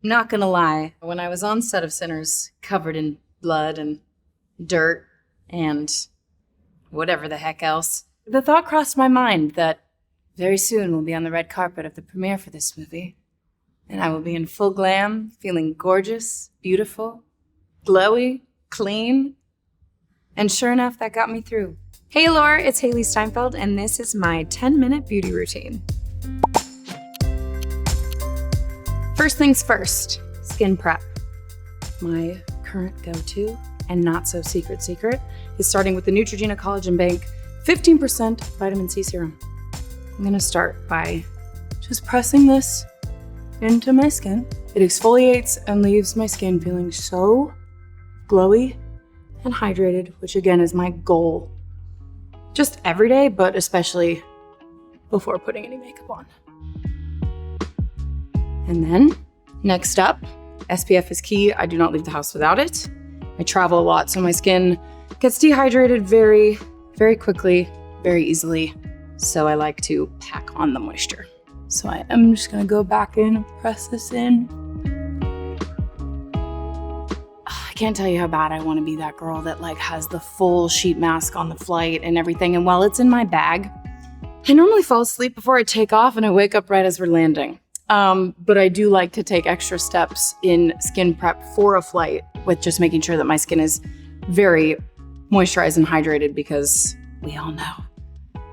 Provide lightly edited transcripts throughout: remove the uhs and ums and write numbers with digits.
Not gonna lie, when I was on set of Sinners, covered in blood and dirt and whatever the heck else, the thought crossed my mind that very soon we'll be on the red carpet of the premiere for this movie. And I will be in full glam, feeling gorgeous, beautiful, glowy, clean. And sure enough, that got me through. Hey Allure, it's Hailee Steinfeld, and this is my 10-minute beauty routine. First things first, skin prep. My current go-to, and not so secret, is starting with the Neutrogena Collagen Bank 15% vitamin C serum. I'm gonna start by just pressing this into my skin. It exfoliates and leaves my skin feeling so glowy and hydrated, which again is my goal. Just every day, but especially before putting any makeup on. And then, next up, SPF is key. I do not leave the house without it. I travel a lot, so my skin gets dehydrated very, very quickly, very easily. So I like to pack on the moisture. So I am just gonna go back in and press this in. I can't tell you how bad I wanna be that girl that has the full sheet mask on the flight and everything. And while it's in my bag, I normally fall asleep before I take off and I wake up right as we're landing. But I do like to take extra steps in skin prep for a flight with just making sure that my skin is very moisturized and hydrated, because we all know,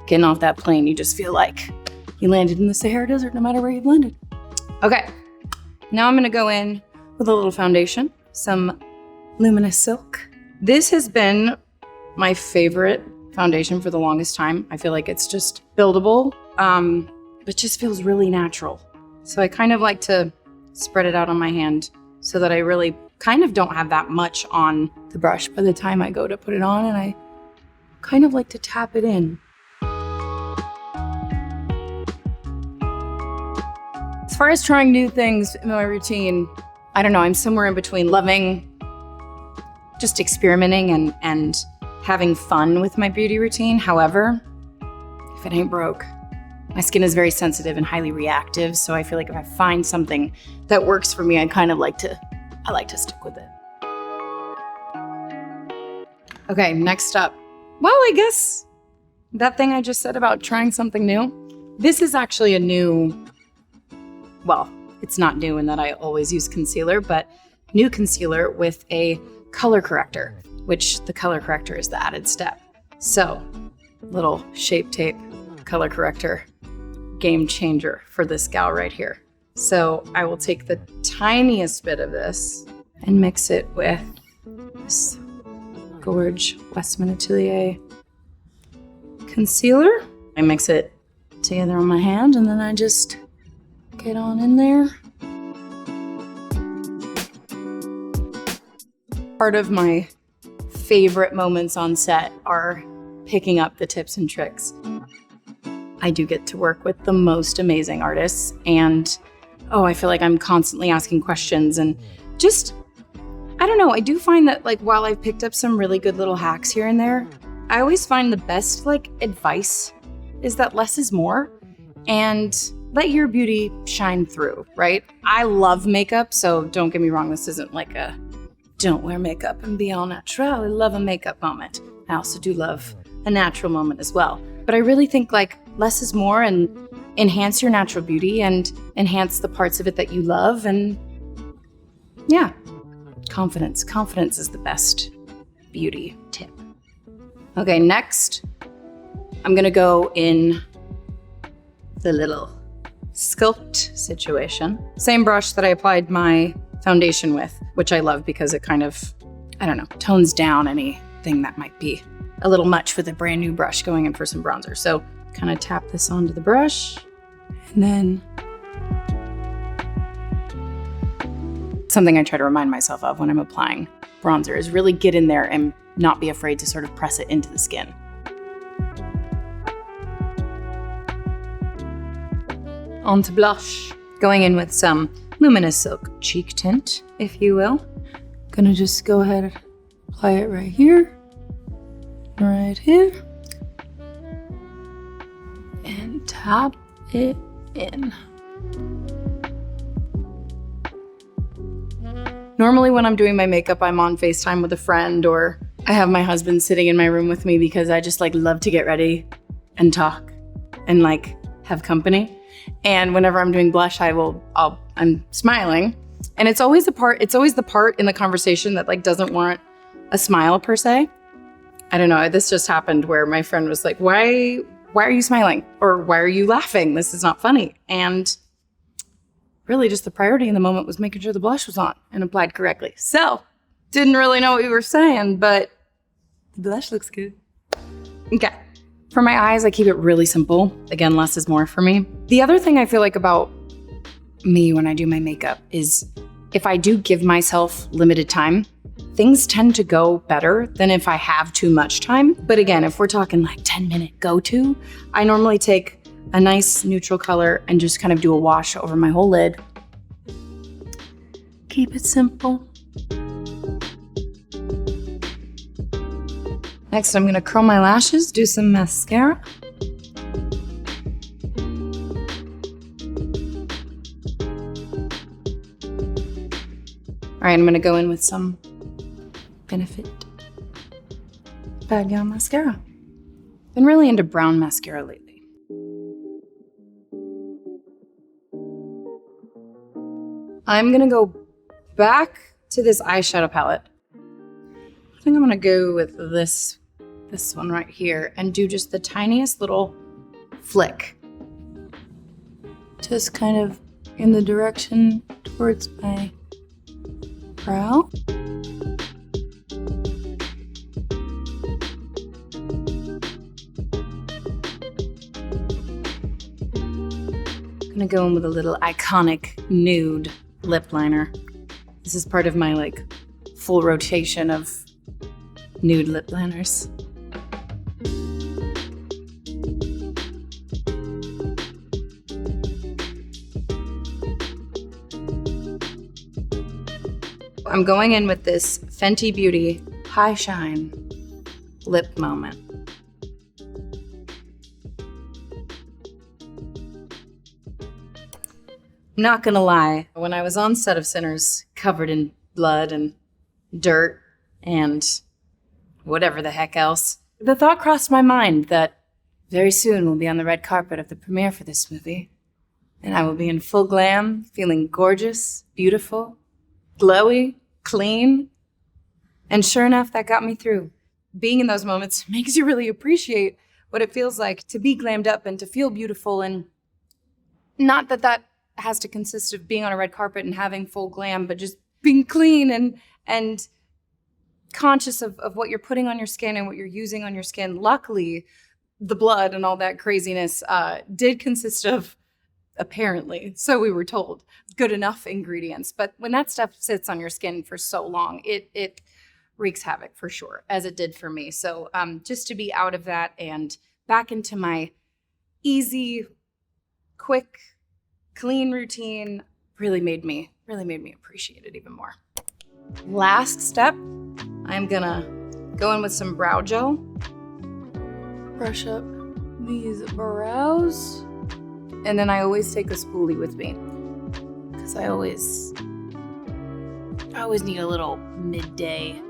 getting off that plane, you just feel like you landed in the Sahara Desert no matter where you've landed. Okay, now I'm gonna go in with a little foundation, some Luminous Silk. This has been my favorite foundation for the longest time. I feel like it's just buildable, but just feels really natural. So I kind of like to spread it out on my hand so that I really kind of don't have that much on the brush by the time I go to put it on, and I kind of like to tap it in. As far as trying new things in my routine, I don't know, I'm somewhere in between loving just experimenting and having fun with my beauty routine. However, if it ain't broke, my skin is very sensitive and highly reactive, so I feel like if I find something that works for me, I like to stick with it. Okay, next up. Well, I guess that thing I just said about trying something new, this is actually a new, well, it's not new in that I always use concealer, but new concealer with a color corrector, which the color corrector is the added step. So, little Shape Tape color corrector. Game changer for this gal right here. So I will take the tiniest bit of this and mix it with this Gorge Westman Atelier concealer. I mix it together on my hand and then I just get on in there. Part of my favorite moments on set are picking up the tips and tricks. I do get to work with the most amazing artists, and I feel like I'm constantly asking questions, and just, I don't know, I do find that while I've picked up some really good little hacks here and there, I always find the best advice is that less is more, and let your beauty shine through, right? I love makeup, so don't get me wrong, this isn't a don't wear makeup and be all natural. I love a makeup moment. I also do love a natural moment as well. But I really think less is more, and enhance your natural beauty and enhance the parts of it that you love. And yeah, confidence. Confidence is the best beauty tip. Okay, next, I'm gonna go in the little sculpt situation. Same brush that I applied my foundation with, which I love because it kind of, I don't know, tones down anything that might be a little much with a brand new brush going in for some bronzer. So kind of tap this onto the brush, and then something I try to remind myself of when I'm applying bronzer is really get in there and not be afraid to sort of press it into the skin. On to blush. Going in with some Luminous Silk cheek tint, if you will. Gonna just go ahead and apply it right here. Right here, and tap it in. Normally when I'm doing my makeup, I'm on FaceTime with a friend, or I have my husband sitting in my room with me because I just like love to get ready and talk and like have company. And whenever I'm doing blush, I'm smiling. And it's always the part in the conversation that like doesn't warrant a smile per se. I don't know, this just happened where my friend was like, why are you smiling? Or why are you laughing? This is not funny. And really just the priority in the moment was making sure the blush was on and applied correctly. So, didn't really know what you were saying, but the blush looks good. Okay. For my eyes, I keep it really simple. Again, less is more for me. The other thing I feel like about me when I do my makeup is if I do give myself limited time, things tend to go better than if I have too much time. But again, if we're talking like 10-minute go-to, I normally take a nice neutral color and just kind of do a wash over my whole lid. Keep it simple. Next, I'm gonna curl my lashes, do some mascara. All right, I'm gonna go in with some Benefit Bad Gal mascara. Been really into brown mascara lately. I'm gonna go back to this eyeshadow palette. I think I'm gonna go with this one right here and do just the tiniest little flick. Just kind of in the direction towards my brow. I'm gonna go in with a little iconic nude lip liner. This is part of my like full rotation of nude lip liners. I'm going in with this Fenty Beauty High Shine Lip Moment. I'm not gonna lie, when I was on set of Sinners, covered in blood and dirt and whatever the heck else, the thought crossed my mind that very soon we'll be on the red carpet of the premiere for this movie, and I will be in full glam, feeling gorgeous, beautiful, glowy, clean. And sure enough, that got me through. Being in those moments makes you really appreciate what it feels like to be glammed up and to feel beautiful. And not that that has to consist of being on a red carpet and having full glam, but just being clean and conscious of what you're putting on your skin and what you're using on your skin. Luckily, the blood and all that craziness did consist of, apparently, so we were told, good enough ingredients. But when that stuff sits on your skin for so long, it wreaks havoc for sure, as it did for me. So just to be out of that and back into my easy, quick, clean routine really made me appreciate it even more. Last step, I'm gonna go in with some brow gel. Brush up these brows. And then I always take a spoolie with me because I always need a little midday,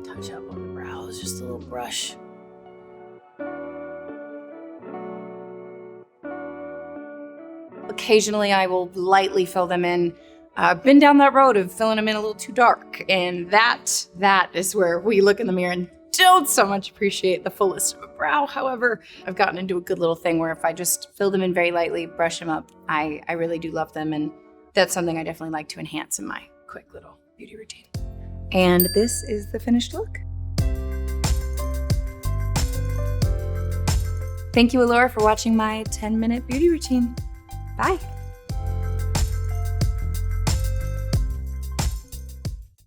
touch up on the brows, just a little brush. Occasionally I will lightly fill them in. I've been down that road of filling them in a little too dark, and that is where we look in the mirror and don't so much appreciate the fullest of a brow. However, I've gotten into a good little thing where if I just fill them in very lightly, brush them up, I really do love them, and that's something I definitely like to enhance in my quick little beauty routine. And this is the finished look. Thank you, Allure, for watching my 10-minute beauty routine. Bye.